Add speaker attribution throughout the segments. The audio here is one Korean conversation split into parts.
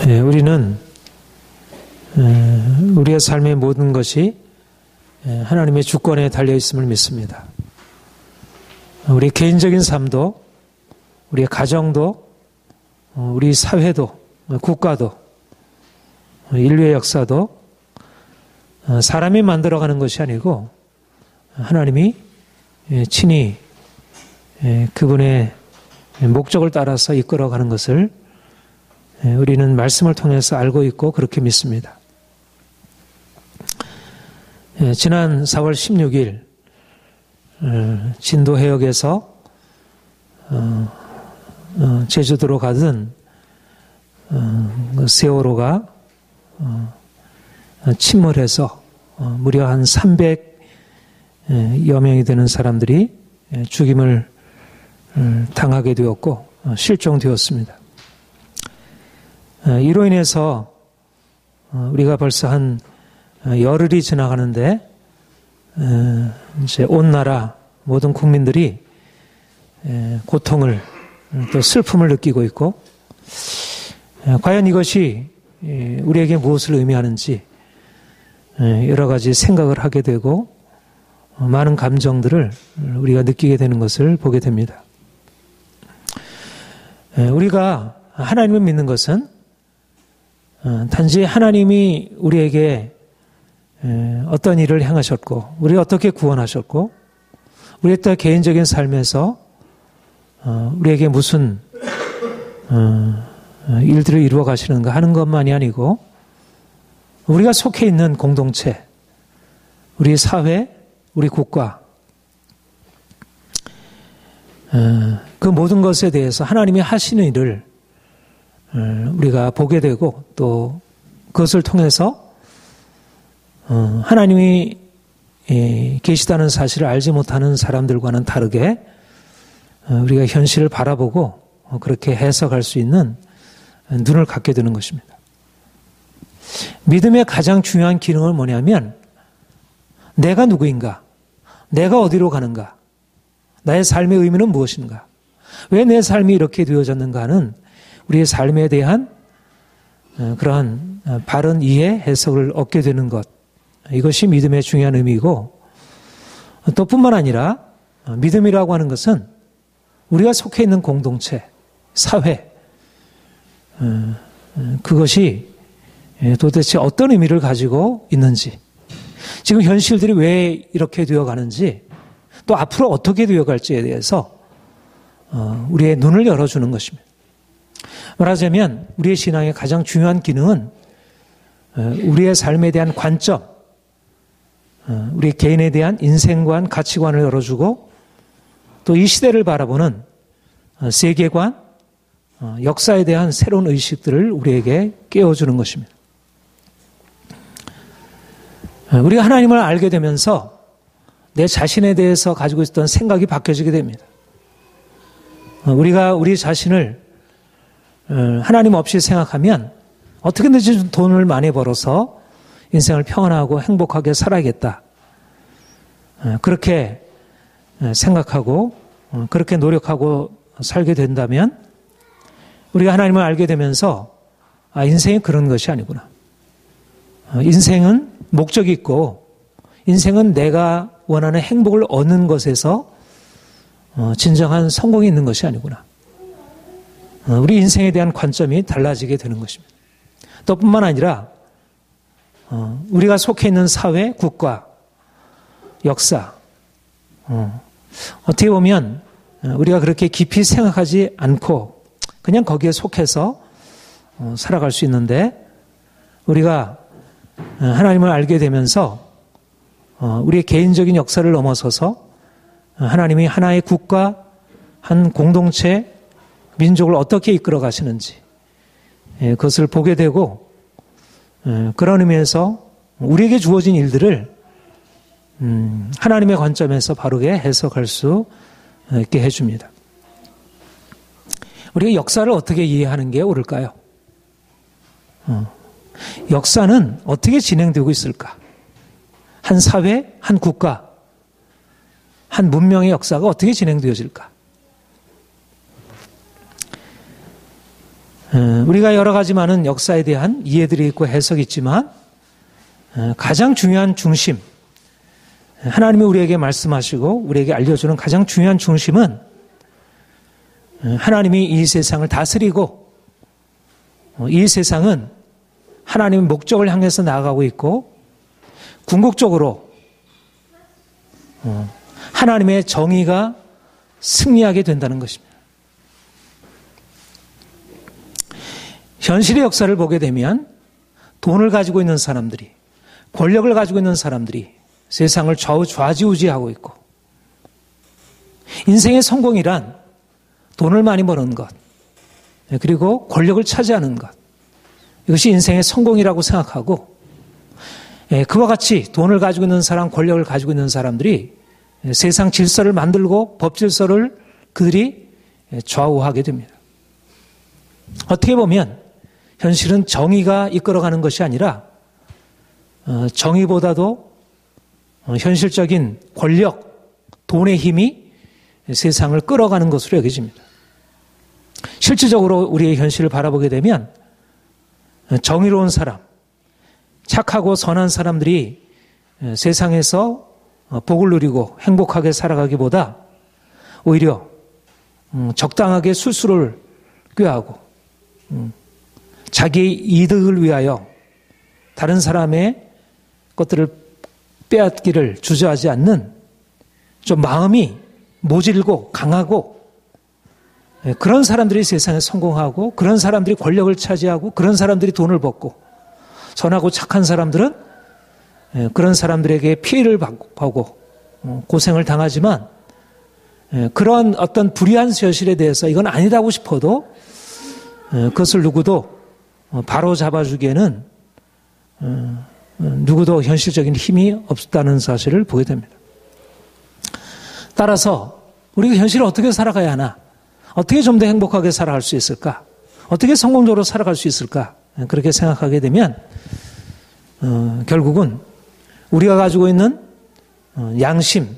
Speaker 1: 우리는 우리의 삶의 모든 것이 하나님의 주권에 달려 있음을 믿습니다. 우리 개인적인 삶도, 우리의 가정도, 우리 사회도, 국가도, 인류의 역사도 사람이 만들어가는 것이 아니고 하나님이 친히 그분의 목적을 따라서 이끌어가는 것을 우리는 말씀을 통해서 알고 있고 그렇게 믿습니다. 지난 4월 16일 진도 해역에서 제주도로 가던 세월호가 침몰해서 무려 한 300여 명이 되는 사람들이 죽임을 당하게 되었고 실종되었습니다. 이로 인해서 우리가 벌써 한 열흘이 지나가는데 이제 온 나라 모든 국민들이 고통을 또 슬픔을 느끼고 있고 과연 이것이 우리에게 무엇을 의미하는지 여러 가지 생각을 하게 되고 많은 감정들을 우리가 느끼게 되는 것을 보게 됩니다. 우리가 하나님을 믿는 것은 단지 하나님이 우리에게 어떤 일을 행하셨고 우리를 어떻게 구원하셨고 우리의 또 개인적인 삶에서 우리에게 무슨 일들을 이루어 가시는가 하는 것만이 아니고 우리가 속해 있는 공동체, 우리 사회, 우리 국가 그 모든 것에 대해서 하나님이 하시는 일을 우리가 보게 되고 또 그것을 통해서 하나님이 계시다는 사실을 알지 못하는 사람들과는 다르게 우리가 현실을 바라보고 그렇게 해석할 수 있는 눈을 갖게 되는 것입니다. 믿음의 가장 중요한 기능은 뭐냐면 내가 누구인가? 내가 어디로 가는가? 나의 삶의 의미는 무엇인가? 왜 내 삶이 이렇게 되어졌는가 하는 우리의 삶에 대한 그러한 바른 이해, 해석을 얻게 되는 것. 이것이 믿음의 중요한 의미이고 또 뿐만 아니라 믿음이라고 하는 것은 우리가 속해 있는 공동체, 사회 그것이 도대체 어떤 의미를 가지고 있는지 지금 현실들이 왜 이렇게 되어가는지 또 앞으로 어떻게 되어갈지에 대해서 우리의 눈을 열어주는 것입니다. 말하자면 우리의 신앙의 가장 중요한 기능은 우리의 삶에 대한 관점, 우리 개인에 대한 인생관, 가치관을 열어주고 또 이 시대를 바라보는 세계관, 역사에 대한 새로운 의식들을 우리에게 깨워주는 것입니다. 우리가 하나님을 알게 되면서 내 자신에 대해서 가지고 있었던 생각이 바뀌어지게 됩니다. 우리가 우리 자신을 하나님 없이 생각하면 어떻게든지 돈을 많이 벌어서 인생을 평안하고 행복하게 살아야겠다. 그렇게 생각하고 그렇게 노력하고 살게 된다면 우리가 하나님을 알게 되면서 인생이 그런 것이 아니구나. 인생은 목적이 있고 인생은 내가 원하는 행복을 얻는 것에서 진정한 성공이 있는 것이 아니구나. 우리 인생에 대한 관점이 달라지게 되는 것입니다. 또 뿐만 아니라 우리가 속해 있는 사회, 국가, 역사 어떻게 보면 우리가 그렇게 깊이 생각하지 않고 그냥 거기에 속해서 살아갈 수 있는데 우리가 하나님을 알게 되면서 우리의 개인적인 역사를 넘어서서 하나님이 하나의 국가, 한 공동체, 민족을 어떻게 이끌어 가시는지 그것을 보게 되고 그런 의미에서 우리에게 주어진 일들을 하나님의 관점에서 바르게 해석할 수 있게 해줍니다. 우리가 역사를 어떻게 이해하는 게 옳을까요? 역사는 어떻게 진행되고 있을까? 한 사회, 한 국가, 한 문명의 역사가 어떻게 진행되어질까? 우리가 여러 가지 많은 역사에 대한 이해들이 있고 해석이 있지만 가장 중요한 중심, 하나님이 우리에게 말씀하시고 우리에게 알려주는 가장 중요한 중심은 하나님이 이 세상을 다스리고 이 세상은 하나님의 목적을 향해서 나아가고 있고 궁극적으로 하나님의 정의가 승리하게 된다는 것입니다. 현실의 역사를 보게 되면 돈을 가지고 있는 사람들이, 권력을 가지고 있는 사람들이 세상을 좌지우지하고 있고, 인생의 성공이란 돈을 많이 버는 것, 그리고 권력을 차지하는 것, 이것이 인생의 성공이라고 생각하고, 그와 같이 돈을 가지고 있는 사람, 권력을 가지고 있는 사람들이 세상 질서를 만들고 법 질서를 그들이 좌우하게 됩니다. 어떻게 보면 현실은 정의가 이끌어가는 것이 아니라 정의보다도 현실적인 권력, 돈의 힘이 세상을 끌어가는 것으로 여겨집니다. 실질적으로 우리의 현실을 바라보게 되면 정의로운 사람, 착하고 선한 사람들이 세상에서 복을 누리고 행복하게 살아가기보다 오히려 적당하게 술수를 꾀하고 자기의 이득을 위하여 다른 사람의 것들을 빼앗기를 주저하지 않는 좀 마음이 모질고 강하고 그런 사람들이 세상에 성공하고 그런 사람들이 권력을 차지하고 그런 사람들이 돈을 벌고 선하고 착한 사람들은 그런 사람들에게 피해를 받고 고생을 당하지만 그런 어떤 불의한 현실에 대해서 이건 아니라고 싶어도 그것을 누구도 바로 잡아주기에는 누구도 현실적인 힘이 없다는 사실을 보게 됩니다. 따라서 우리가 현실을 어떻게 살아가야 하나? 어떻게 좀 더 행복하게 살아갈 수 있을까? 어떻게 성공적으로 살아갈 수 있을까? 그렇게 생각하게 되면 결국은 우리가 가지고 있는 양심,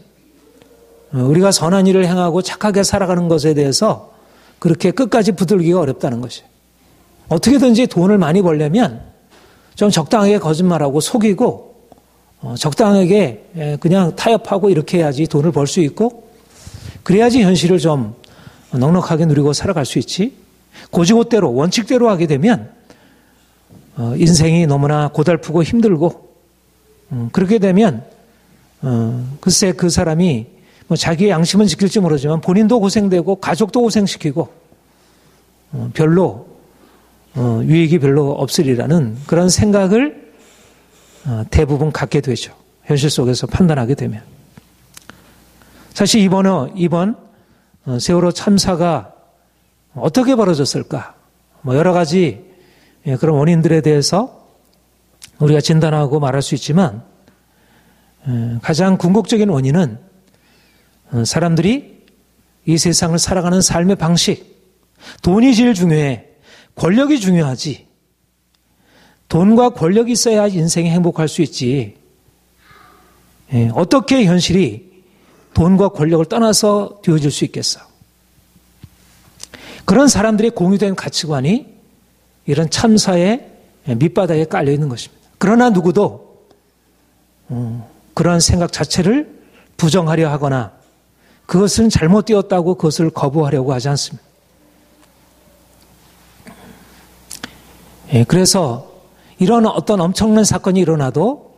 Speaker 1: 우리가 선한 일을 행하고 착하게 살아가는 것에 대해서 그렇게 끝까지 붙들기가 어렵다는 것이에요. 어떻게든지 돈을 많이 벌려면 좀 적당하게 거짓말하고 속이고 적당하게 그냥 타협하고 이렇게 해야지 돈을 벌 수 있고 그래야지 현실을 좀 넉넉하게 누리고 살아갈 수 있지. 고지고대로 원칙대로 하게 되면 인생이 너무나 고달프고 힘들고 그렇게 되면 글쎄 그 사람이 뭐 자기의 양심은 지킬지 모르지만 본인도 고생되고 가족도 고생시키고 별로 유익이 별로 없으리라는 그런 생각을 대부분 갖게 되죠. 현실 속에서 판단하게 되면. 사실 이번 세월호 참사가 어떻게 벌어졌을까? 뭐 여러 가지 그런 원인들에 대해서 우리가 진단하고 말할 수 있지만 가장 궁극적인 원인은 사람들이 이 세상을 살아가는 삶의 방식, 돈이 제일 중요해. 권력이 중요하지. 돈과 권력이 있어야 인생이 행복할 수 있지. 어떻게 현실이 돈과 권력을 떠나서 되어질 수 있겠어? 그런 사람들의 공유된 가치관이 이런 참사의 밑바닥에 깔려 있는 것입니다. 그러나 누구도 그러한 생각 자체를 부정하려 하거나 그것은 잘못되었다고 그것을 거부하려고 하지 않습니다. 그래서 이런 어떤 엄청난 사건이 일어나도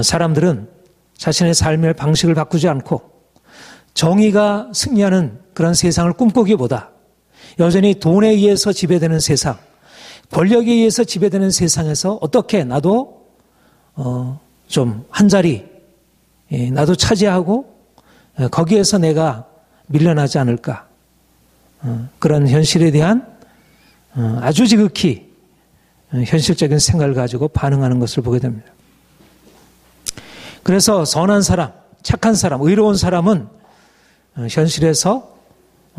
Speaker 1: 사람들은 자신의 삶의 방식을 바꾸지 않고 정의가 승리하는 그런 세상을 꿈꾸기보다 여전히 돈에 의해서 지배되는 세상, 권력에 의해서 지배되는 세상에서 어떻게 나도 좀 한 자리 나도 차지하고 거기에서 내가 밀려나지 않을까, 그런 현실에 대한 아주 지극히 현실적인 생각을 가지고 반응하는 것을 보게 됩니다. 그래서 선한 사람, 착한 사람, 의로운 사람은 현실에서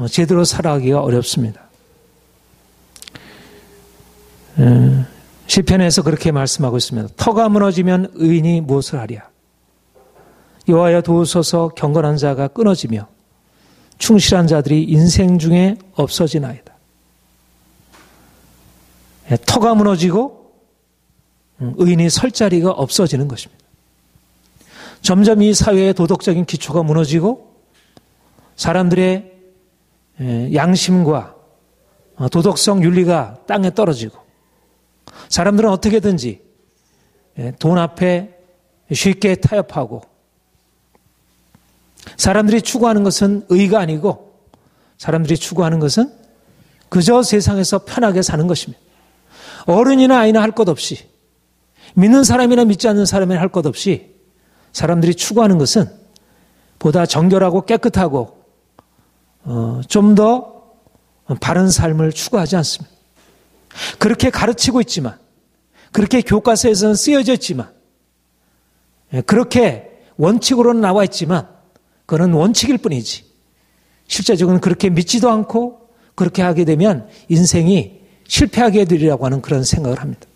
Speaker 1: 제대로 살아가기가 어렵습니다. 시편에서 그렇게 말씀하고 있습니다. 터가 무너지면 의인이 무엇을 하랴? 여호와여 도우소서. 경건한 자가 끊어지며 충실한 자들이 인생 중에 없어지나이다. 터가 무너지고 의인이 설 자리가 없어지는 것입니다. 점점 이 사회의 도덕적인 기초가 무너지고 사람들의 양심과 도덕성 윤리가 땅에 떨어지고 사람들은 어떻게든지 돈 앞에 쉽게 타협하고 사람들이 추구하는 것은 의가 아니고 사람들이 추구하는 것은 그저 세상에서 편하게 사는 것입니다. 어른이나 아이나 할 것 없이 믿는 사람이나 믿지 않는 사람이나 할 것 없이 사람들이 추구하는 것은 보다 정결하고 깨끗하고 좀 더 바른 삶을 추구하지 않습니다. 그렇게 가르치고 있지만 그렇게 교과서에서는 쓰여져 있지만 그렇게 원칙으로는 나와 있지만 그건 원칙일 뿐이지 실제적으로는 그렇게 믿지도 않고 그렇게 하게 되면 인생이 실패하게 되리라고 하는 그런 생각을 합니다.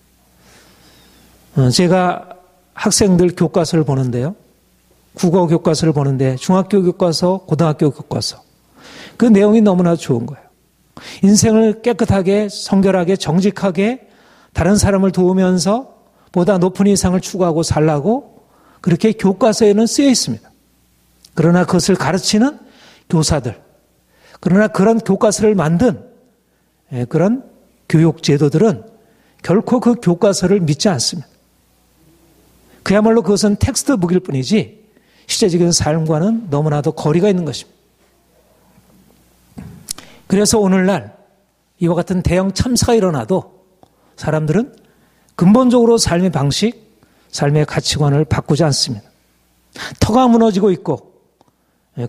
Speaker 1: 제가 학생들 교과서를 보는데요. 국어 교과서를 보는데 중학교 교과서, 고등학교 교과서 그 내용이 너무나 좋은 거예요. 인생을 깨끗하게 성결하게 정직하게 다른 사람을 도우면서 보다 높은 이상을 추구하고 살라고 그렇게 교과서에는 쓰여 있습니다. 그러나 그것을 가르치는 교사들 그러나 그런 교과서를 만든 그런 교육 제도들은 결코 그 교과서를 믿지 않습니다. 그야말로 그것은 텍스트북일 뿐이지 실제적인 삶과는 너무나도 거리가 있는 것입니다. 그래서 오늘날 이와 같은 대형 참사가 일어나도 사람들은 근본적으로 삶의 방식, 삶의 가치관을 바꾸지 않습니다. 터가 무너지고 있고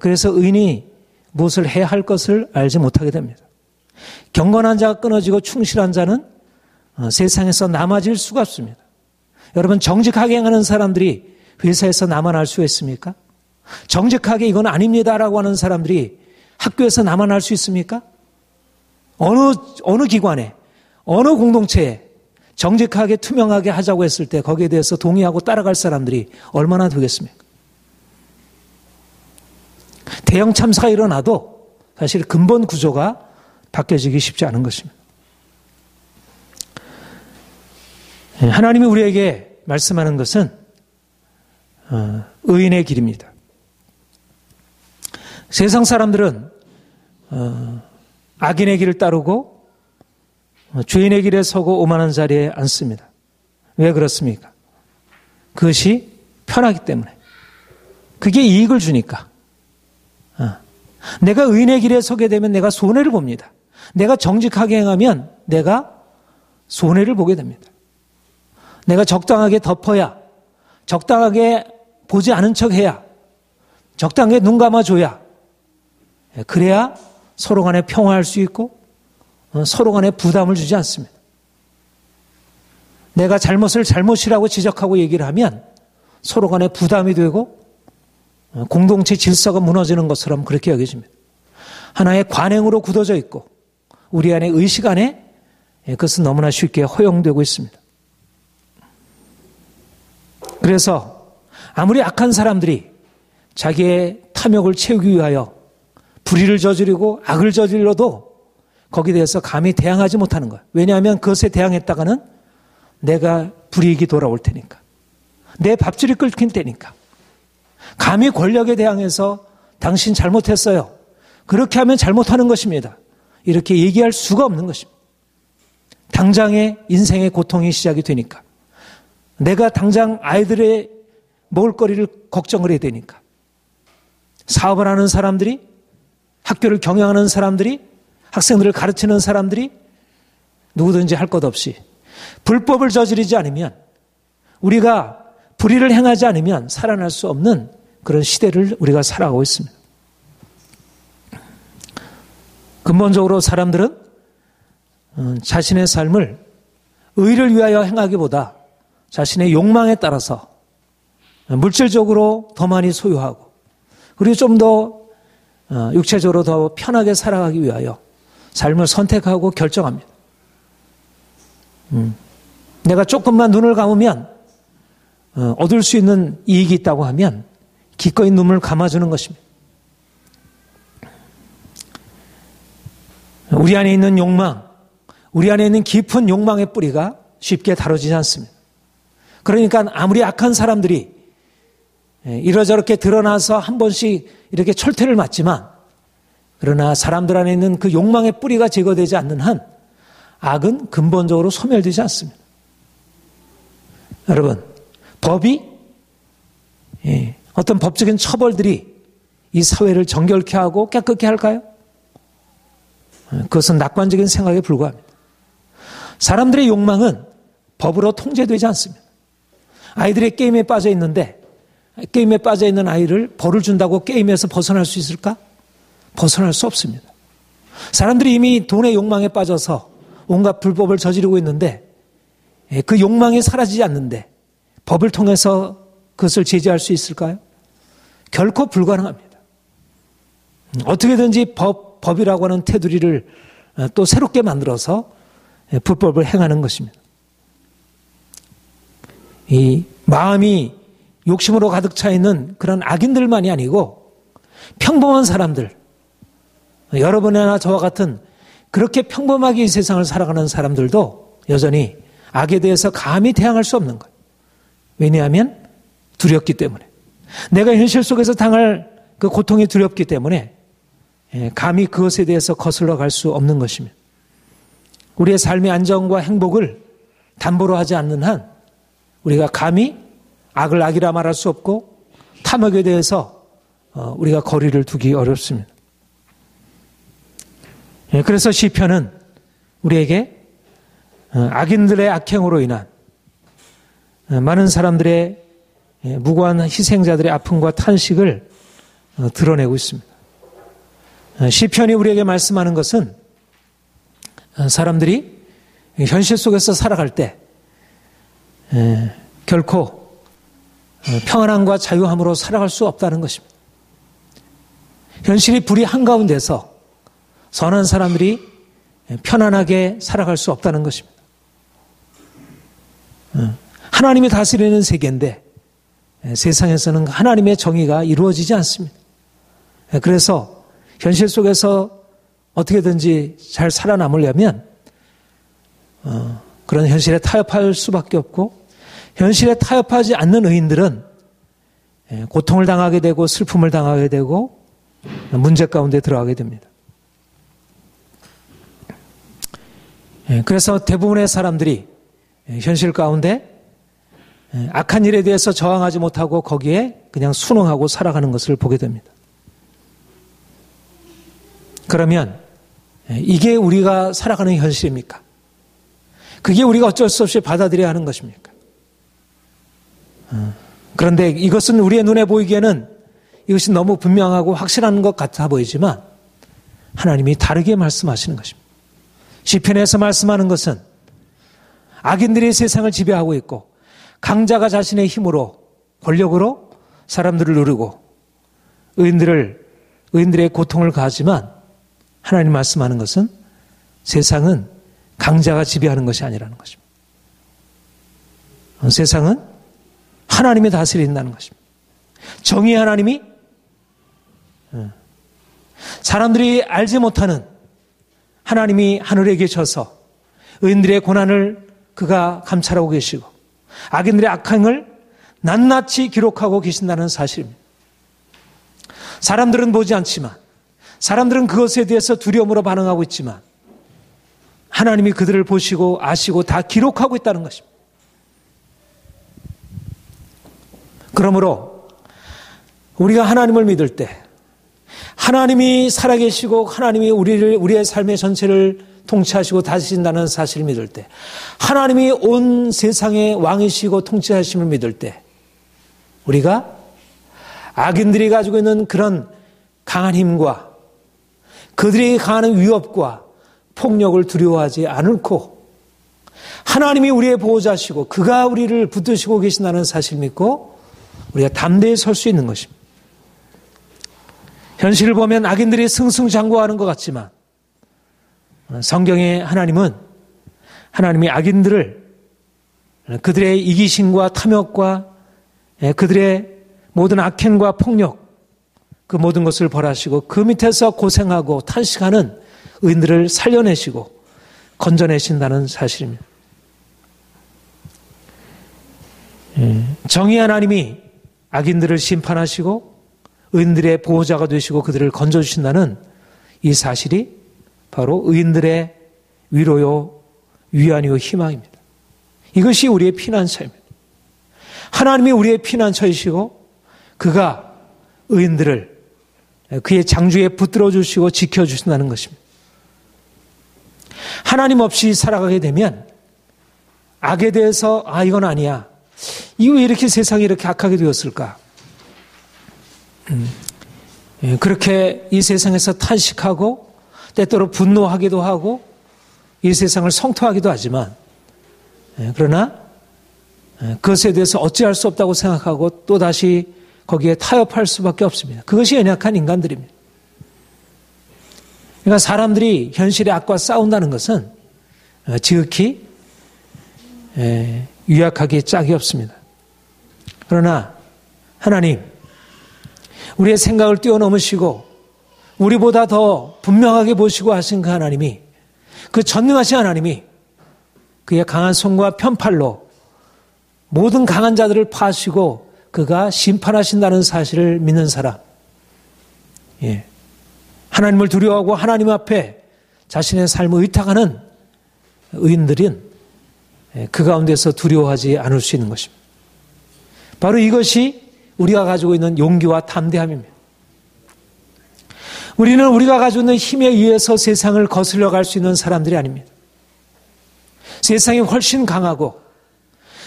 Speaker 1: 그래서 의인이 무엇을 해야 할 것을 알지 못하게 됩니다. 경건한 자가 끊어지고 충실한 자는 세상에서 남아질 수가 없습니다. 여러분 정직하게 행하는 사람들이 회사에서 남아날 수 있습니까? 정직하게 이건 아닙니다라고 하는 사람들이 학교에서 남아날 수 있습니까? 어느 기관에 어느 공동체에 정직하게 투명하게 하자고 했을 때 거기에 대해서 동의하고 따라갈 사람들이 얼마나 되겠습니까? 대형 참사가 일어나도 사실 근본 구조가 바뀌어지기 쉽지 않은 것입니다. 하나님이 우리에게 말씀하는 것은 의인의 길입니다. 세상 사람들은 악인의 길을 따르고 죄인의 길에 서고 오만한 자리에 앉습니다. 왜 그렇습니까? 그것이 편하기 때문에. 그게 이익을 주니까. 내가 의인의 길에 서게 되면 내가 손해를 봅니다. 내가 정직하게 행하면 내가 손해를 보게 됩니다. 내가 적당하게 덮어야, 적당하게 보지 않은 척해야, 적당하게 눈 감아줘야, 그래야 서로 간에 평화할 수 있고 서로 간에 부담을 주지 않습니다. 내가 잘못을 잘못이라고 지적하고 얘기를 하면 서로 간에 부담이 되고 공동체 질서가 무너지는 것처럼 그렇게 여겨집니다. 하나의 관행으로 굳어져 있고 우리 안에 의식 안에 그것은 너무나 쉽게 허용되고 있습니다. 그래서 아무리 악한 사람들이 자기의 탐욕을 채우기 위하여 불의를 저지르고 악을 저질러도 거기에 대해서 감히 대항하지 못하는 거예요. 왜냐하면 그것에 대항했다가는 내가 불이익이 돌아올 테니까. 내 밥줄이 끓긴 때니까. 감히 권력에 대항해서 당신 잘못했어요. 그렇게 하면 잘못하는 것입니다. 이렇게 얘기할 수가 없는 것입니다. 당장의 인생의 고통이 시작이 되니까. 내가 당장 아이들의 먹을거리를 걱정을 해야 되니까. 사업을 하는 사람들이, 학교를 경영하는 사람들이, 학생들을 가르치는 사람들이 누구든지 할 것 없이 불법을 저지르지 않으면, 우리가 불의를 행하지 않으면 살아날 수 없는 그런 시대를 우리가 살아가고 있습니다. 근본적으로 사람들은 자신의 삶을 의를 위하여 행하기보다 자신의 욕망에 따라서 물질적으로 더 많이 소유하고 그리고 좀 더 육체적으로 더 편하게 살아가기 위하여 삶을 선택하고 결정합니다. 내가 조금만 눈을 감으면 얻을 수 있는 이익이 있다고 하면 기꺼이 눈을 감아주는 것입니다. 우리 안에 있는 욕망, 우리 안에 있는 깊은 욕망의 뿌리가 쉽게 다뤄지지 않습니다. 그러니까 아무리 악한 사람들이 이러저렇게 드러나서 한 번씩 이렇게 철퇴를 맞지만, 그러나 사람들 안에 있는 그 욕망의 뿌리가 제거되지 않는 한 악은 근본적으로 소멸되지 않습니다. 여러분, 법이, 어떤 법적인 처벌들이 이 사회를 정결케 하고 깨끗게 할까요? 그것은 낙관적인 생각에 불과합니다. 사람들의 욕망은 법으로 통제되지 않습니다. 아이들이 게임에 빠져 있는데, 게임에 빠져 있는 아이를 벌을 준다고 게임에서 벗어날 수 있을까? 벗어날 수 없습니다. 사람들이 이미 돈의 욕망에 빠져서 온갖 불법을 저지르고 있는데, 그 욕망이 사라지지 않는데 법을 통해서 그것을 제재할 수 있을까요? 결코 불가능합니다. 어떻게든지 법이라고 하는 테두리를 또 새롭게 만들어서 불법을 행하는 것입니다. 이 마음이 욕심으로 가득 차 있는 그런 악인들만이 아니고 평범한 사람들, 여러분이나 저와 같은 그렇게 평범하게 이 세상을 살아가는 사람들도 여전히 악에 대해서 감히 대항할 수 없는 거예요. 왜냐하면 두렵기 때문에. 내가 현실 속에서 당할 그 고통이 두렵기 때문에 감히 그것에 대해서 거슬러 갈 수 없는 것입니다. 우리의 삶의 안정과 행복을 담보로 하지 않는 한 우리가 감히 악을 악이라 말할 수 없고 탐욕에 대해서 우리가 거리를 두기 어렵습니다. 그래서 시편은 우리에게 악인들의 악행으로 인한 많은 사람들의 무고한 희생자들의 아픔과 탄식을 드러내고 있습니다. 시편이 우리에게 말씀하는 것은 사람들이 현실 속에서 살아갈 때 결코 평안함과 자유함으로 살아갈 수 없다는 것입니다. 현실이 불이 한가운데서 선한 사람들이 편안하게 살아갈 수 없다는 것입니다. 하나님이 다스리는 세계인데 세상에서는 하나님의 정의가 이루어지지 않습니다. 그래서 현실 속에서 어떻게든지 잘 살아남으려면 그런 현실에 타협할 수밖에 없고, 현실에 타협하지 않는 의인들은 고통을 당하게 되고 슬픔을 당하게 되고 문제 가운데 들어가게 됩니다. 그래서 대부분의 사람들이 현실 가운데 악한 일에 대해서 저항하지 못하고 거기에 그냥 순응하고 살아가는 것을 보게 됩니다. 그러면 이게 우리가 살아가는 현실입니까? 그게 우리가 어쩔 수 없이 받아들여야 하는 것입니까? 그런데 이것은 우리의 눈에 보이기에는 이것이 너무 분명하고 확실한 것 같아 보이지만 하나님이 다르게 말씀하시는 것입니다. 시편에서 말씀하는 것은 악인들이 세상을 지배하고 있고 강자가 자신의 힘으로 권력으로 사람들을 누르고 의인들의 고통을 가하지만, 하나님 말씀하는 것은 세상은 강자가 지배하는 것이 아니라는 것입니다. 세상은 하나님이 다스린다는 것입니다. 정의의 하나님이 사람들이 알지 못하는 하나님이 하늘에 계셔서 의인들의 고난을 그가 감찰하고 계시고 악인들의 악행을 낱낱이 기록하고 계신다는 사실입니다. 사람들은 보지 않지만, 사람들은 그것에 대해서 두려움으로 반응하고 있지만 하나님이 그들을 보시고 아시고 다 기록하고 있다는 것입니다. 그러므로 우리가 하나님을 믿을 때, 하나님이 살아계시고 하나님이 우리의 삶의 전체를 통치하시고 다스린다는 사실을 믿을 때, 하나님이 온 세상의 왕이시고 통치하심을 믿을 때, 우리가 악인들이 가지고 있는 그런 강한 힘과 그들이 가하는 위협과 폭력을 두려워하지 않고 하나님이 우리의 보호자시고 그가 우리를 붙드시고 계신다는 사실을 믿고 우리가 담대히 설 수 있는 것입니다. 현실을 보면 악인들이 승승장구하는 것 같지만 성경의 하나님은 하나님이 악인들을 그들의 이기심과 탐욕과 그들의 모든 악행과 폭력, 그 모든 것을 벌하시고 그 밑에서 고생하고 탄식하는 의인들을 살려내시고 건져내신다는 사실입니다. 정의 하나님이 악인들을 심판하시고 의인들의 보호자가 되시고 그들을 건져주신다는 이 사실이 바로 의인들의 위로요, 위안이요, 희망입니다. 이것이 우리의 피난처입니다. 하나님이 우리의 피난처이시고 그가 의인들을 그의 장주에 붙들어 주시고 지켜주신다는 것입니다. 하나님 없이 살아가게 되면 악에 대해서 이건 아니야. 이거 왜 이렇게 세상이 이렇게 악하게 되었을까? 그렇게 이 세상에서 탄식하고 때때로 분노하기도 하고 이 세상을 성토하기도 하지만 그러나 그것에 대해서 어찌할 수 없다고 생각하고 또다시 거기에 타협할 수밖에 없습니다. 그것이 연약한 인간들입니다. 그러니까 사람들이 현실의 악과 싸운다는 것은 지극히 유약하기에 짝이 없습니다. 그러나 하나님, 우리의 생각을 뛰어넘으시고 우리보다 더 분명하게 보시고 하신 그 하나님이, 그 전능하신 하나님이 그의 강한 손과 편팔로 모든 강한 자들을 파시고 그가 심판하신다는 사실을 믿는 사람, 하나님을 두려워하고 하나님 앞에 자신의 삶을 의탁하는 의인들은 그 가운데서 두려워하지 않을 수 있는 것입니다. 바로 이것이 우리가 가지고 있는 용기와 담대함입니다. 우리는 우리가 가지고 있는 힘에 의해서 세상을 거슬러 갈 수 있는 사람들이 아닙니다. 세상이 훨씬 강하고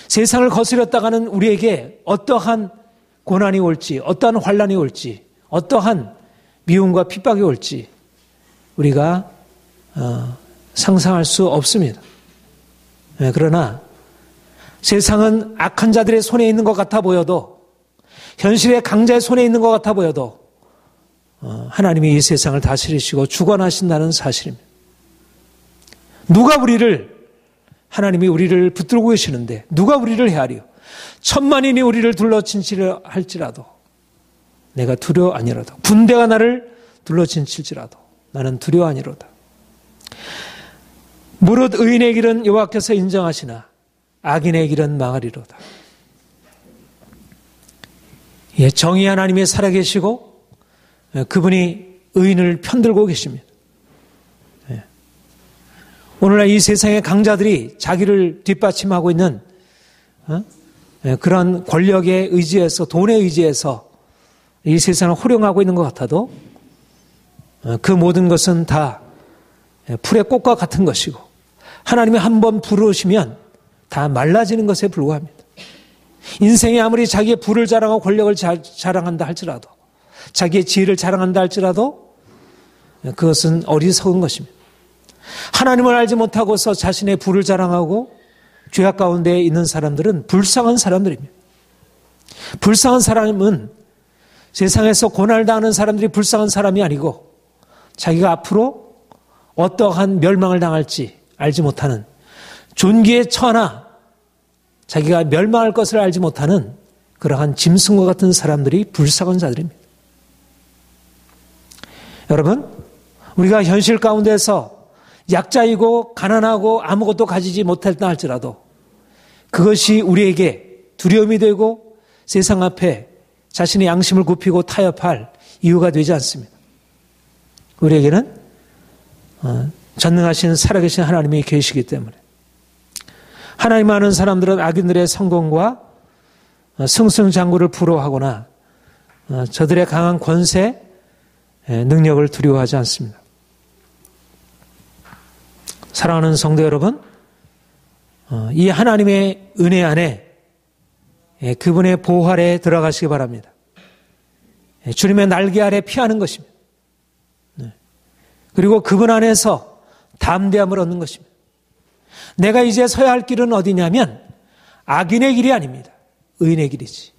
Speaker 1: 세상을 거스렸다가는 우리에게 어떠한 고난이 올지, 어떠한 환난이 올지, 어떠한 미움과 핍박이 올지 우리가 상상할 수 없습니다. 그러나 세상은 악한 자들의 손에 있는 것 같아 보여도, 현실의 강자의 손에 있는 것 같아 보여도 하나님이 이 세상을 다스리시고 주관하신다는 사실입니다. 누가 하나님이 우리를 붙들고 계시는데 누가 우리를 헤아려? 천만인이 우리를 둘러친치려 할지라도 내가 두려워 아니로다. 군대가 나를 둘러친칠지라도 나는 두려워 아니로다. 무릇 의인의 길은 여호와께서 인정하시나 악인의 길은 망하리로다. 정의 하나님이 살아계시고 그분이 의인을 편들고 계십니다. 오늘날 이 세상의 강자들이 자기를 뒷받침하고 있는 그런 권력에 의지해서, 돈에 의지해서 이 세상을 호령하고 있는 것 같아도 그 모든 것은 다 풀의 꽃과 같은 것이고 하나님이 한번 부르시면 다 말라지는 것에 불과합니다. 인생이 아무리 자기의 부를 자랑하고 권력을 자랑한다 할지라도, 자기의 지혜를 자랑한다 할지라도 그것은 어리석은 것입니다. 하나님을 알지 못하고서 자신의 부를 자랑하고 죄악 가운데 있는 사람들은 불쌍한 사람들입니다. 불쌍한 사람은 세상에서 고난을 당하는 사람들이 불쌍한 사람이 아니고 자기가 앞으로 어떠한 멸망을 당할지 알지 못하는, 존귀에 처하나 자기가 멸망할 것을 알지 못하는 그러한 짐승과 같은 사람들이 불쌍한 자들입니다. 여러분, 우리가 현실 가운데서 약자이고 가난하고 아무것도 가지지 못했다 할지라도 그것이 우리에게 두려움이 되고 세상 앞에 자신의 양심을 굽히고 타협할 이유가 되지 않습니다. 우리에게는 전능하신 살아계신 하나님이 계시기 때문에, 하나님 아는 사람들은 악인들의 성공과 승승장구를 부러워하거나 저들의 강한 권세, 능력을 두려워하지 않습니다. 사랑하는 성도 여러분, 이 하나님의 은혜 안에 그분의 보호 아래에 들어가시기 바랍니다. 주님의 날개 아래 피하는 것입니다. 그리고 그분 안에서 담대함을 얻는 것입니다. 내가 이제 서야 할 길은 어디냐면 악인의 길이 아닙니다. 의인의 길이지.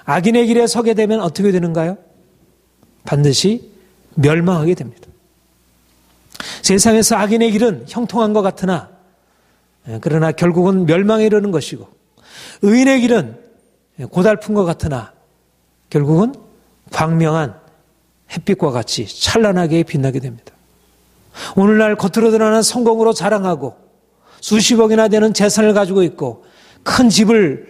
Speaker 1: 악인의 길에 서게 되면 어떻게 되는가요? 반드시 멸망하게 됩니다. 세상에서 악인의 길은 형통한 것 같으나 그러나 결국은 멸망에 이르는 것이고, 의인의 길은 고달픈 것 같으나 결국은 광명한 햇빛과 같이 찬란하게 빛나게 됩니다. 오늘날 겉으로 드러나는 성공으로 자랑하고 수십억이나 되는 재산을 가지고 있고 큰 집을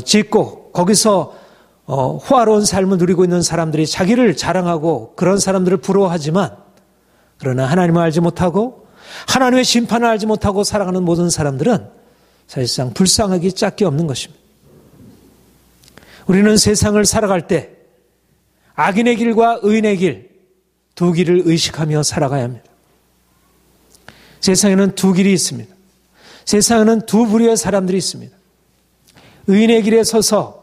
Speaker 1: 짓고 거기서 호화로운 삶을 누리고 있는 사람들이 자기를 자랑하고 그런 사람들을 부러워하지만, 그러나 하나님을 알지 못하고 하나님의 심판을 알지 못하고 살아가는 모든 사람들은 사실상 불쌍하기 짝이 없는 것입니다. 우리는 세상을 살아갈 때 악인의 길과 의인의 길, 두 길을 의식하며 살아가야 합니다. 세상에는 두 길이 있습니다. 세상에는 두 부류의 사람들이 있습니다. 의인의 길에 서서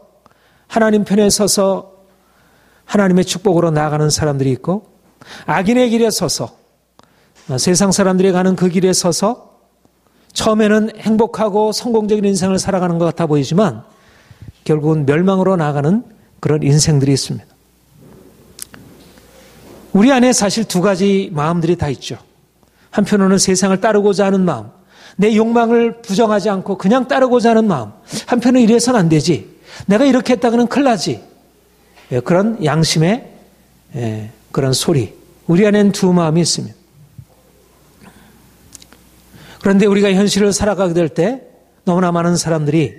Speaker 1: 하나님 편에 서서 하나님의 축복으로 나아가는 사람들이 있고, 악인의 길에 서서 세상 사람들이 가는 그 길에 서서 처음에는 행복하고 성공적인 인생을 살아가는 것 같아 보이지만 결국은 멸망으로 나아가는 그런 인생들이 있습니다. 우리 안에 사실 두 가지 마음들이 다 있죠. 한편으로는 세상을 따르고자 하는 마음, 내 욕망을 부정하지 않고 그냥 따르고자 하는 마음, 한편은 이래서는 안 되지, 내가 이렇게 했다가는 큰일 나지, 그런 양심의 그런 소리, 우리 안에는 두 마음이 있습니다. 그런데 우리가 현실을 살아가게 될 때 너무나 많은 사람들이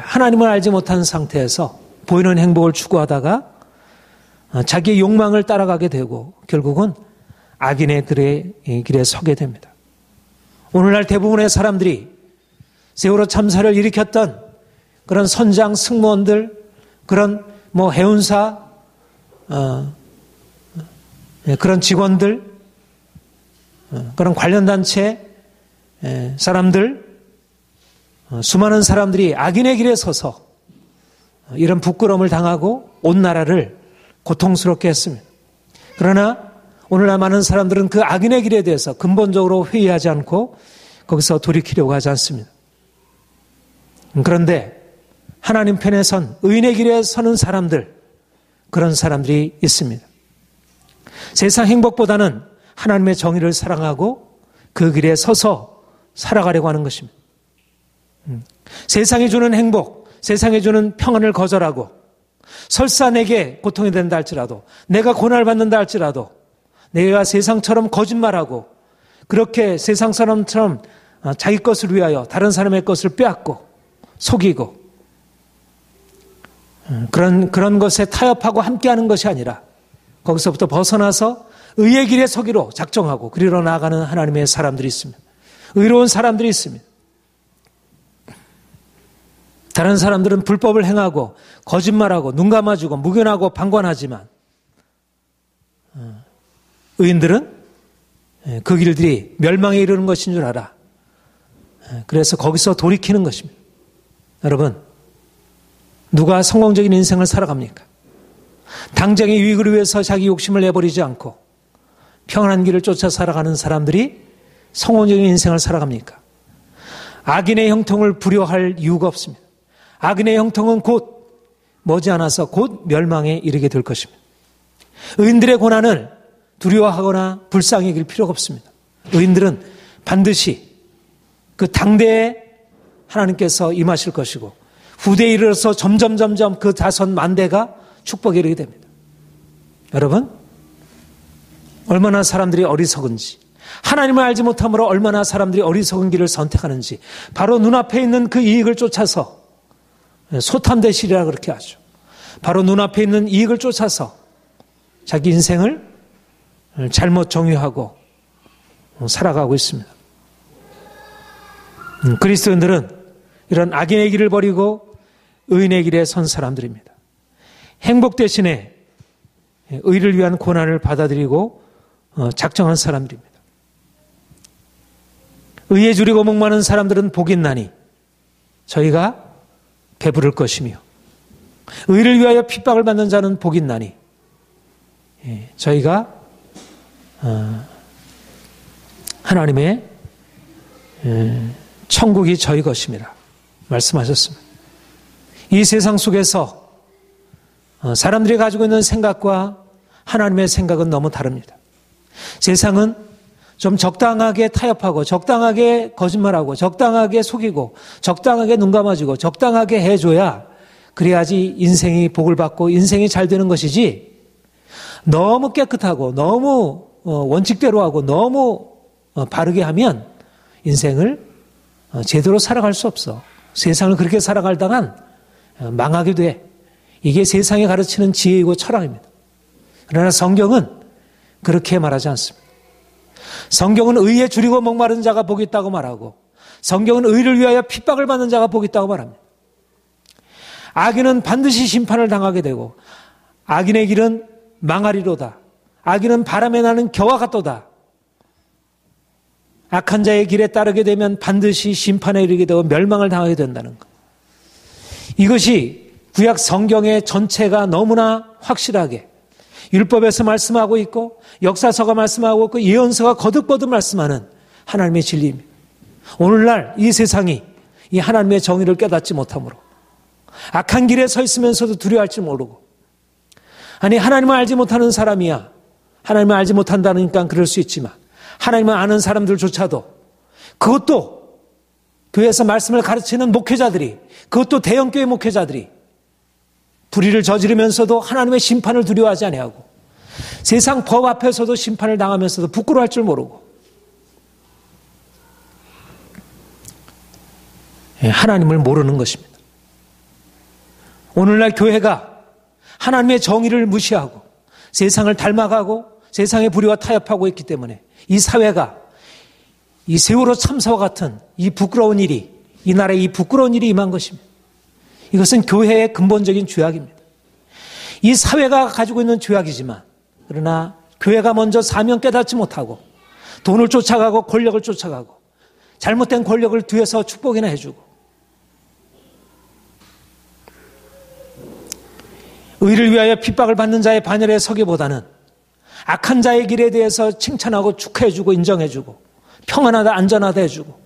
Speaker 1: 하나님을 알지 못한 상태에서 보이는 행복을 추구하다가 자기의 욕망을 따라가게 되고 결국은 악인의 길에 서게 됩니다. 오늘날 대부분의 사람들이 세월호 참사를 일으켰던 그런 선장, 승무원들, 그런 해운사, 그런 직원들, 그런 관련 단체 사람들, 수많은 사람들이 악인의 길에 서서 이런 부끄러움을 당하고 온 나라를 고통스럽게 했습니다. 그러나 오늘날 많은 사람들은 그 악인의 길에 대해서 근본적으로 회의하지 않고 거기서 돌이키려고 하지 않습니다. 그런데 하나님 편에 선 의인의 길에 서는 사람들, 그런 사람들이 있습니다. 세상 행복보다는 하나님의 정의를 사랑하고 그 길에 서서 살아가려고 하는 것입니다. 세상이 주는 행복, 세상이 주는 평안을 거절하고 설사 내게 고통이 된다 할지라도, 내가 고난을 받는다 할지라도 내가 세상처럼 거짓말하고 그렇게 세상 사람처럼 자기 것을 위하여 다른 사람의 것을 빼앗고 속이고 그런 것에 타협하고 함께하는 것이 아니라 거기서부터 벗어나서 의의 길에 서기로 작정하고 그리로 나아가는 하나님의 사람들이 있습니다. 의로운 사람들이 있습니다. 다른 사람들은 불법을 행하고 거짓말하고 눈 감아주고 묵인하고 방관하지만 의인들은 그 길들이 멸망에 이르는 것인 줄 알아. 그래서 거기서 돌이키는 것입니다. 여러분, 누가 성공적인 인생을 살아갑니까? 당장의 유익을 위해서 자기 욕심을 내버리지 않고 평안한 길을 쫓아 살아가는 사람들이 성공적인 인생을 살아갑니까? 악인의 형통을 부려할 이유가 없습니다. 악인의 형통은 곧 머지않아서 곧 멸망에 이르게 될 것입니다. 의인들의 고난을 두려워하거나 불쌍히 여길 필요가 없습니다. 의인들은 반드시 그 당대에 하나님께서 임하실 것이고 후대에 이르러서 점점 그 다섯 만대가 축복에 이르게 됩니다. 여러분, 얼마나 사람들이 어리석은지, 하나님을 알지 못함으로 얼마나 사람들이 어리석은 길을 선택하는지, 바로 눈앞에 있는 그 이익을 쫓아서, 소탐대실이라 그렇게 하죠. 바로 눈앞에 있는 이익을 쫓아서 자기 인생을 잘못 정의하고 살아가고 있습니다. 그리스도인들은 이런 악인의 길을 버리고 의인의 길에 선 사람들입니다. 행복 대신에 의를 위한 고난을 받아들이고 작정한 사람들입니다. 의에 줄이고 목마른 사람들은 복이 있나니 저희가 배부를 것이며, 의를 위하여 핍박을 받는 자는 복이 있나니 저희가 하나님의 천국이 저희 것입니다 말씀하셨습니다. 이 세상 속에서 사람들이 가지고 있는 생각과 하나님의 생각은 너무 다릅니다. 세상은 좀 적당하게 타협하고 적당하게 거짓말하고 적당하게 속이고 적당하게 눈 감아주고 적당하게 해줘야 그래야지 인생이 복을 받고 인생이 잘 되는 것이지, 너무 깨끗하고 너무 원칙대로 하고 너무 바르게 하면 인생을 제대로 살아갈 수 없어. 세상을 그렇게 살아갈다간 망하게 돼. 이게 세상이 가르치는 지혜이고 철학입니다. 그러나 성경은 그렇게 말하지 않습니다. 성경은 의에 줄이고 목마른 자가 복이 있다고 말하고, 성경은 의를 위하여 핍박을 받는 자가 복이 있다고 말합니다. 악인은 반드시 심판을 당하게 되고 악인의 길은 망하리로다. 악인은 바람에 나는 겨와 같도다. 악한 자의 길에 따르게 되면 반드시 심판에 이르게 되고 멸망을 당하게 된다는 것. 이것이 구약 성경의 전체가 너무나 확실하게 율법에서 말씀하고 있고 역사서가 말씀하고 있고 예언서가 거듭거듭 말씀하는 하나님의 진리입니다. 오늘날 이 세상이 이 하나님의 정의를 깨닫지 못함으로 악한 길에 서 있으면서도 두려워할 줄 모르고, 아니 하나님을 알지 못하는 사람이야 하나님을 알지 못한다니까 그럴 수 있지만 하나님을 아는 사람들조차도, 그것도 교회에서 말씀을 가르치는 목회자들이, 그것도 대형교회 목회자들이 불의를 저지르면서도 하나님의 심판을 두려워하지 아니하고 세상 법 앞에서도 심판을 당하면서도 부끄러워할 줄 모르고 하나님을 모르는 것입니다. 오늘날 교회가 하나님의 정의를 무시하고 세상을 닮아가고 세상의 불의와 타협하고 있기 때문에 이 사회가 이 세월호 참사와 같은 이 부끄러운 일이, 이 나라에 이 부끄러운 일이 임한 것입니다. 이것은 교회의 근본적인 죄악입니다. 이 사회가 가지고 있는 죄악이지만, 그러나 교회가 먼저 사명 깨닫지 못하고 돈을 쫓아가고 권력을 쫓아가고 잘못된 권력을 뒤에서 축복이나 해주고 의를 위하여 핍박을 받는 자의 반열에 서기보다는 악한 자의 길에 대해서 칭찬하고 축하해주고 인정해주고 평안하다 안전하다 해주고,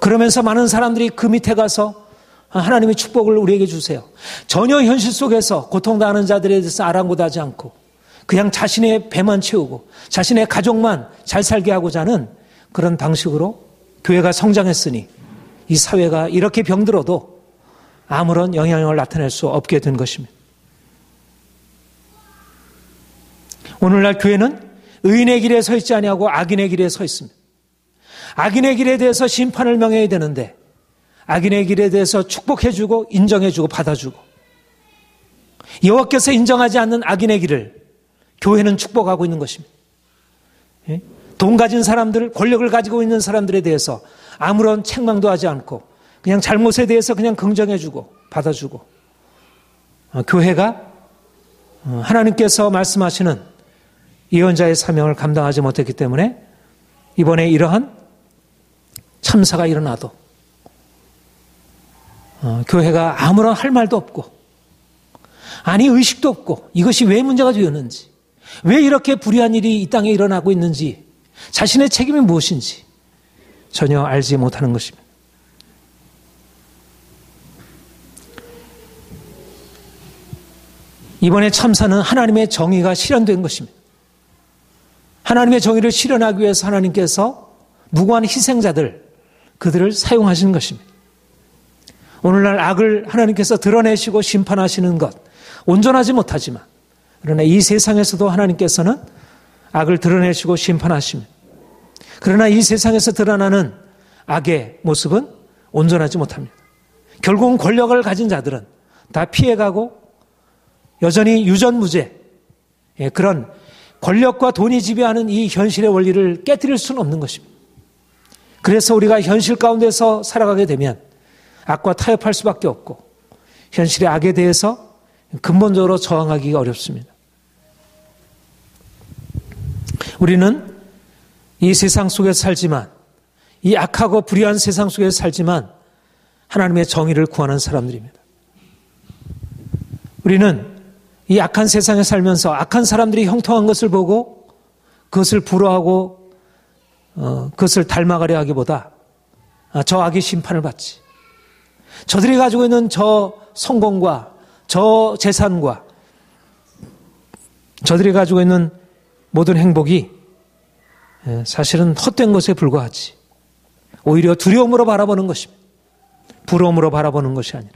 Speaker 1: 그러면서 많은 사람들이 그 밑에 가서 하나님의 축복을 우리에게 주세요. 전혀 현실 속에서 고통당하는 자들에 대해서 아랑곳하지 않고 그냥 자신의 배만 채우고 자신의 가족만 잘 살게 하고자 하는 그런 방식으로 교회가 성장했으니 이 사회가 이렇게 병들어도 아무런 영향력을 나타낼 수 없게 된 것입니다. 오늘날 교회는 의인의 길에 서 있지 아니하고 악인의 길에 서 있습니다. 악인의 길에 대해서 심판을 명해야 되는데 악인의 길에 대해서 축복해주고 인정해주고 받아주고, 여호와께서 인정하지 않는 악인의 길을 교회는 축복하고 있는 것입니다. 돈 가진 사람들, 권력을 가지고 있는 사람들에 대해서 아무런 책망도 하지 않고 그냥 잘못에 대해서 그냥 긍정해주고 받아주고, 교회가 하나님께서 말씀하시는 예언자의 사명을 감당하지 못했기 때문에 이번에 이러한 참사가 일어나도 교회가 아무런 할 말도 없고, 아니 의식도 없고, 이것이 왜 문제가 되었는지, 왜 이렇게 불의한 일이 이 땅에 일어나고 있는지, 자신의 책임이 무엇인지 전혀 알지 못하는 것입니다. 이번에 참사는 하나님의 정의가 실현된 것입니다. 하나님의 정의를 실현하기 위해서 하나님께서 무고한 희생자들, 그들을 사용하시는 것입니다. 오늘날 악을 하나님께서 드러내시고 심판하시는 것 온전하지 못하지만, 그러나 이 세상에서도 하나님께서는 악을 드러내시고 심판하십니다. 그러나 이 세상에서 드러나는 악의 모습은 온전하지 못합니다. 결국은 권력을 가진 자들은 다 피해가고 여전히 유전무죄, 그런 권력과 돈이 지배하는 이 현실의 원리를 깨뜨릴 수는 없는 것입니다. 그래서 우리가 현실 가운데서 살아가게 되면 악과 타협할 수밖에 없고 현실의 악에 대해서 근본적으로 저항하기가 어렵습니다. 우리는 이 세상 속에서 살지만, 이 악하고 불의한 세상 속에서 살지만 하나님의 정의를 구하는 사람들입니다. 우리는 이 악한 세상에 살면서 악한 사람들이 형통한 것을 보고 그것을 부러워하고 그것을 닮아가려 하기보다 저 악의 심판을 받지, 저들이 가지고 있는 저 성공과 저 재산과 저들이 가지고 있는 모든 행복이 사실은 헛된 것에 불과하지, 오히려 두려움으로 바라보는 것입니다. 부러움으로 바라보는 것이 아니라.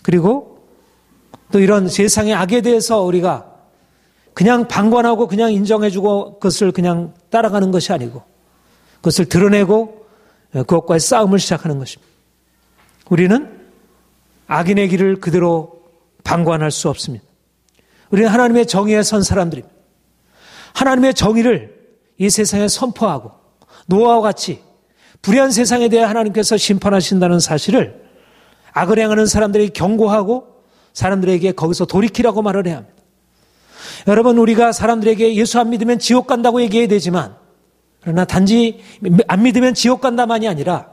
Speaker 1: 그리고 또 이런 세상의 악에 대해서 우리가 그냥 방관하고 그냥 인정해주고 그것을 그냥 따라가는 것이 아니고 그것을 드러내고 그것과의 싸움을 시작하는 것입니다. 우리는 악인의 길을 그대로 방관할 수 없습니다. 우리는 하나님의 정의에 선 사람들입니다. 하나님의 정의를 이 세상에 선포하고 노아와 같이 불의한 세상에 대해 하나님께서 심판하신다는 사실을 악을 행하는 사람들에게 경고하고 사람들에게 거기서 돌이키라고 말을 해야 합니다. 여러분, 우리가 사람들에게 예수 안 믿으면 지옥 간다고 얘기해야 되지만 그러나 단지 안 믿으면 지옥 간다만이 아니라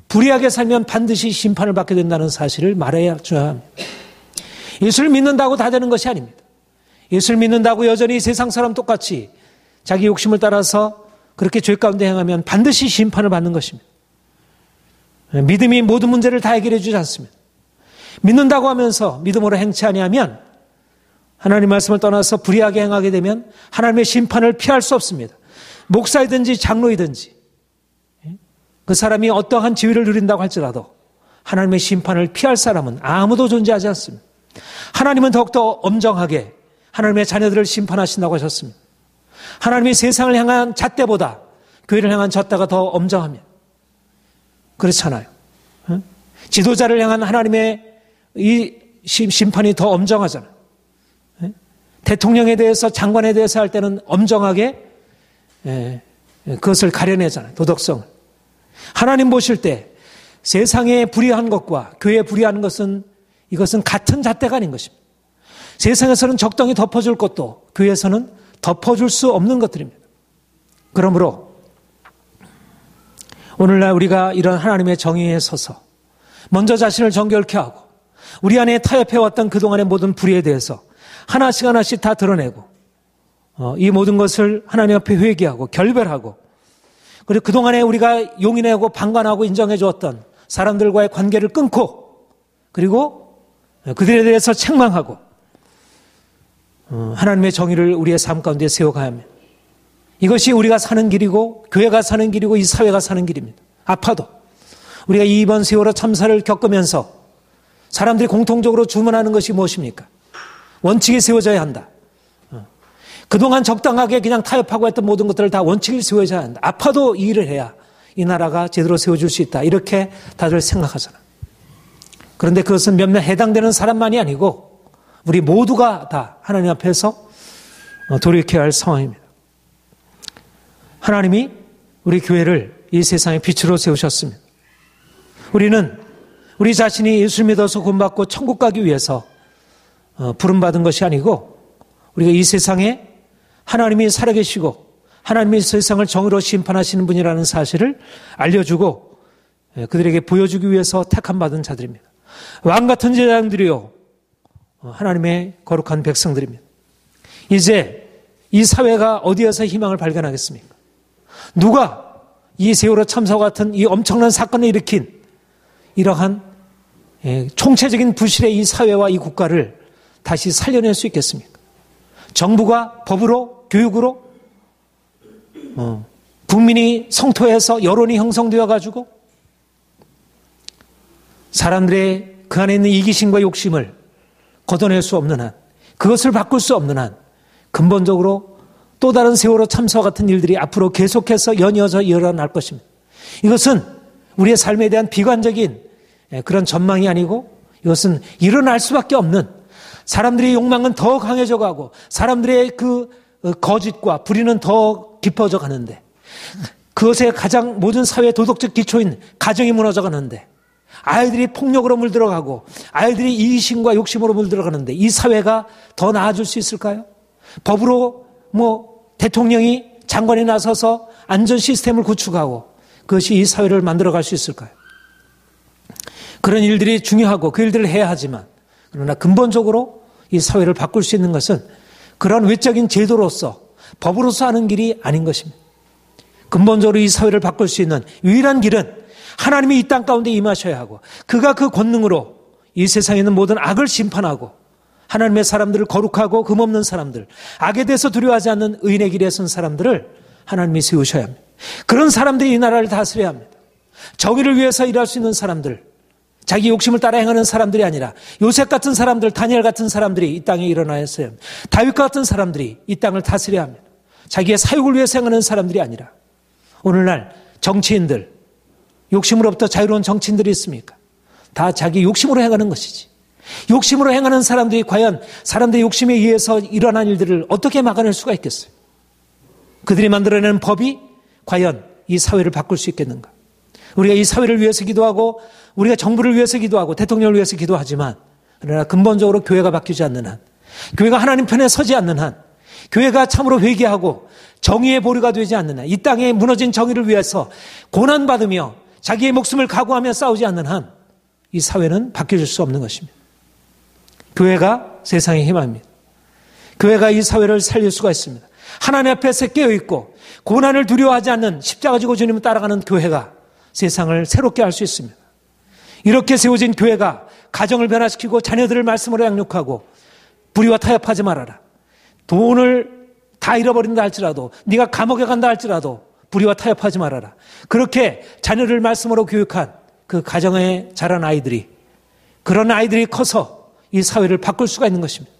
Speaker 1: 불의하게 살면 반드시 심판을 받게 된다는 사실을 말해야 합니다. 예수를 믿는다고 다 되는 것이 아닙니다. 예수를 믿는다고 여전히 세상 사람 똑같이 자기 욕심을 따라서 그렇게 죄 가운데 행하면 반드시 심판을 받는 것입니다. 믿음이 모든 문제를 다 해결해 주지 않습니다. 믿는다고 하면서 믿음으로 행치 아니하면 하나님 말씀을 떠나서 불의하게 행하게 되면 하나님의 심판을 피할 수 없습니다. 목사이든지 장로이든지 그 사람이 어떠한 지위를 누린다고 할지라도 하나님의 심판을 피할 사람은 아무도 존재하지 않습니다. 하나님은 더욱더 엄정하게 하나님의 자녀들을 심판하신다고 하셨습니다. 하나님이 세상을 향한 잣대보다 교회를 향한 잣대가 더 엄정합니다. 그렇잖아요. 지도자를 향한 하나님의 이 심판이 더 엄정하잖아요. 대통령에 대해서 장관에 대해서 할 때는 엄정하게 그것을 가려내잖아요. 도덕성을. 하나님 보실 때 세상에 불의한 것과 교회에 불의한 것은 이것은 같은 잣대가 아닌 것입니다. 세상에서는 적당히 덮어줄 것도 교회에서는 덮어줄 수 없는 것들입니다. 그러므로 오늘날 우리가 이런 하나님의 정의에 서서 먼저 자신을 정결케 하고 우리 안에 타협해왔던 그동안의 모든 불의에 대해서 하나씩 하나씩 다 드러내고 이 모든 것을 하나님 앞에 회개하고 결별하고 그리고 그동안에 우리가 용인하고 방관하고 인정해 주었던 사람들과의 관계를 끊고 그리고 그들에 대해서 책망하고 하나님의 정의를 우리의 삶 가운데 세워가야 합니다. 이것이 우리가 사는 길이고 교회가 사는 길이고 이 사회가 사는 길입니다. 아파도 우리가 이번 세월호 참사를 겪으면서 사람들이 공통적으로 주문하는 것이 무엇입니까? 원칙이 세워져야 한다. 그동안 적당하게 그냥 타협하고 했던 모든 것들을 다 원칙이 세워져야 한다. 아파도 이 일을 해야 이 나라가 제대로 세워줄 수 있다. 이렇게 다들 생각하잖아. 그런데 그것은 몇몇 해당되는 사람만이 아니고 우리 모두가 다 하나님 앞에서 돌이켜야 할 상황입니다. 하나님이 우리 교회를 이 세상의 빛으로 세우셨습니다. 우리는 우리 자신이 예수를 믿어서 구원받고 천국 가기 위해서 부름받은 것이 아니고 우리가 이 세상에 하나님이 살아계시고 하나님이 세상을 정의로 심판하시는 분이라는 사실을 알려주고 그들에게 보여주기 위해서 택함받은 자들입니다. 왕같은 제자들이요 하나님의 거룩한 백성들입니다. 이제 이 사회가 어디에서 희망을 발견하겠습니까? 누가 이 세월호 참사 같은 이 엄청난 사건을 일으킨 이러한 총체적인 부실의 이 사회와 이 국가를 다시 살려낼 수 있겠습니까? 정부가 법으로 교육으로 국민이 성토해서 여론이 형성되어 가지고 사람들의 그 안에 있는 이기심과 욕심을 걷어낼 수 없는 한 그것을 바꿀 수 없는 한 근본적으로 또 다른 세월호 참사와 같은 일들이 앞으로 계속해서 연이어서 일어날 것입니다. 이것은 우리의 삶에 대한 비관적인 그런 전망이 아니고 이것은 일어날 수밖에 없는 사람들의 욕망은 더 강해져 가고 사람들의 그 거짓과 불의는 더 깊어져 가는데 그것에 가장 모든 사회 도덕적 기초인 가정이 무너져 가는데 아이들이 폭력으로 물들어가고 아이들이 이기심과 욕심으로 물들어가는데 이 사회가 더 나아질 수 있을까요? 법으로 대통령이 장관이 나서서 안전 시스템을 구축하고 그것이 이 사회를 만들어갈 수 있을까요? 그런 일들이 중요하고 그 일들을 해야 하지만 그러나 근본적으로 이 사회를 바꿀 수 있는 것은 그런 외적인 제도로서 법으로서 하는 길이 아닌 것입니다. 근본적으로 이 사회를 바꿀 수 있는 유일한 길은 하나님이 이 땅 가운데 임하셔야 하고 그가 그 권능으로 이 세상에 있는 모든 악을 심판하고 하나님의 사람들을 거룩하고 금없는 사람들 악에 대해서 두려워하지 않는 의인의 길에 선 사람들을 하나님이 세우셔야 합니다. 그런 사람들이 이 나라를 다스려야 합니다. 정의를 위해서 일할 수 있는 사람들 자기 욕심을 따라 행하는 사람들이 아니라 요셉 같은 사람들, 다니엘 같은 사람들이 이 땅에 일어나야 해요. 다윗 같은 사람들이 이 땅을 다스려야 합니다. 자기의 사육을 위해서 행하는 사람들이 아니라 오늘날 정치인들, 욕심으로부터 자유로운 정치인들이 있습니까? 다 자기 욕심으로 행하는 것이지. 욕심으로 행하는 사람들이 과연 사람들의 욕심에 의해서 일어난 일들을 어떻게 막아낼 수가 있겠어요? 그들이 만들어내는 법이 과연 이 사회를 바꿀 수 있겠는가? 우리가 이 사회를 위해서 기도하고 우리가 정부를 위해서 기도하고 대통령을 위해서 기도하지만 그러나 근본적으로 교회가 바뀌지 않는 한, 교회가 하나님 편에 서지 않는 한, 교회가 참으로 회개하고 정의의 보루가 되지 않는 한, 이 땅에 무너진 정의를 위해서 고난받으며 자기의 목숨을 각오하며 싸우지 않는 한 이 사회는 바뀌어질 수 없는 것입니다. 교회가 세상의 희망입니다. 교회가 이 사회를 살릴 수가 있습니다. 하나님 앞에서 깨어있고 고난을 두려워하지 않는 십자가 지고 주님을 따라가는 교회가 세상을 새롭게 할 수 있습니다. 이렇게 세워진 교회가 가정을 변화시키고 자녀들을 말씀으로 양육하고 불의와 타협하지 말아라. 돈을 다 잃어버린다 할지라도, 네가 감옥에 간다 할지라도 불의와 타협하지 말아라. 그렇게 자녀를 말씀으로 교육한 그 가정에 자란 아이들이, 그런 아이들이 커서 이 사회를 바꿀 수가 있는 것입니다.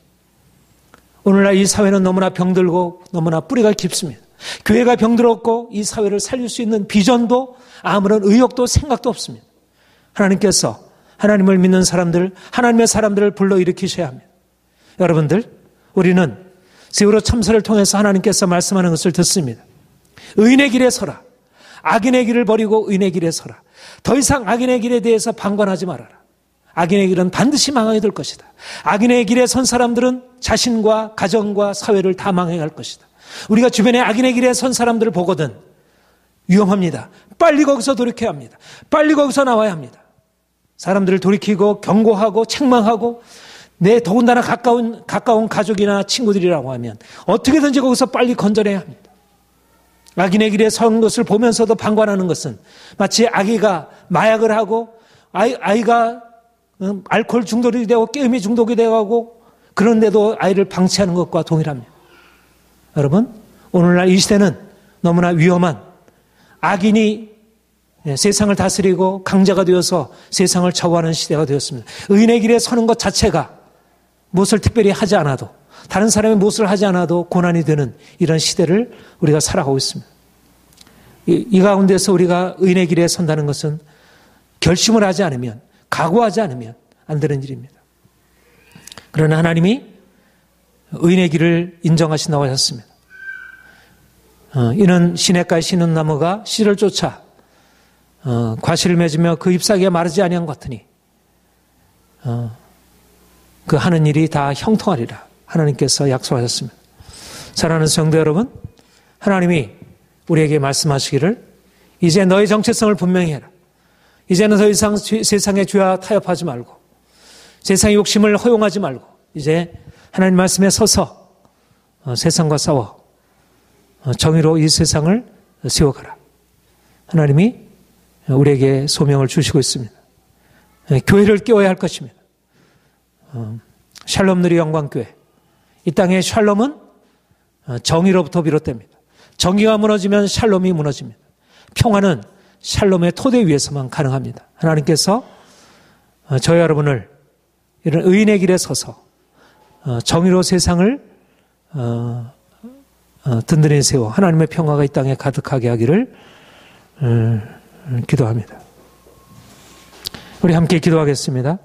Speaker 1: 오늘날 이 사회는 너무나 병들고 너무나 뿌리가 깊습니다. 교회가 병들었고 이 사회를 살릴 수 있는 비전도 아무런 의욕도 생각도 없습니다. 하나님께서 하나님을 믿는 사람들, 하나님의 사람들을 불러일으키셔야 합니다. 여러분들, 우리는 세월호 참사를 통해서 하나님께서 말씀하는 것을 듣습니다. 의인의 길에 서라. 악인의 길을 버리고 의인의 길에 서라. 더 이상 악인의 길에 대해서 방관하지 말아라. 악인의 길은 반드시 망하게 될 것이다. 악인의 길에 선 사람들은 자신과 가정과 사회를 다 망해갈 것이다. 우리가 주변에 악인의 길에 선 사람들을 보거든 위험합니다. 빨리 거기서 돌이켜야 합니다. 빨리 거기서 나와야 합니다. 사람들을 돌이키고 경고하고 책망하고 내 더군다나 가까운 가족이나 친구들이라고 하면 어떻게든지 거기서 빨리 건져내야 합니다. 악인의 길에 선 것을 보면서도 방관하는 것은 마치 아기가 마약을 하고 아이가 알코올 중독이 되고 게임에 중독이 되고 그런데도 아이를 방치하는 것과 동일합니다. 여러분, 오늘날 이 시대는 너무나 위험한 악인이 세상을 다스리고 강자가 되어서 세상을 좌우하는 시대가 되었습니다. 의인의 길에 서는 것 자체가 무엇을 특별히 하지 않아도, 다른 사람이 무엇을 하지 않아도 고난이 되는 이런 시대를 우리가 살아가고 있습니다. 이 가운데서 우리가 의인의 길에 선다는 것은 결심을 하지 않으면, 각오하지 않으면 안 되는 일입니다. 그러나 하나님이 의인의 길을 인정하신다고 하셨습니다. 이는 시냇가에 심은 나무가 씨를 쫓아 과실을 맺으며 그 잎사귀가 마르지 아니한 것 같으니 그 하는 일이 다 형통하리라. 하나님께서 약속하셨습니다. 사랑하는 성도 여러분, 하나님이 우리에게 말씀하시기를 이제 너의 정체성을 분명히 해라. 이제는 더 이상 세상의 죄와 타협하지 말고 세상의 욕심을 허용하지 말고 이제 하나님 말씀에 서서 세상과 싸워 정의로 이 세상을 세워가라. 하나님이 우리에게 소명을 주시고 있습니다. 교회를 깨워야 할 것입니다. 샬롬 누리 영광교회. 이 땅의 샬롬은 정의로부터 비롯됩니다. 정의가 무너지면 샬롬이 무너집니다. 평화는 샬롬의 토대 위에서만 가능합니다. 하나님께서 저희 여러분을 이런 의인의 길에 서서 정의로 세상을 든든히 세워 하나님의 평화가 이 땅에 가득하게 하기를 기도합니다. 우리 함께 기도하겠습니다.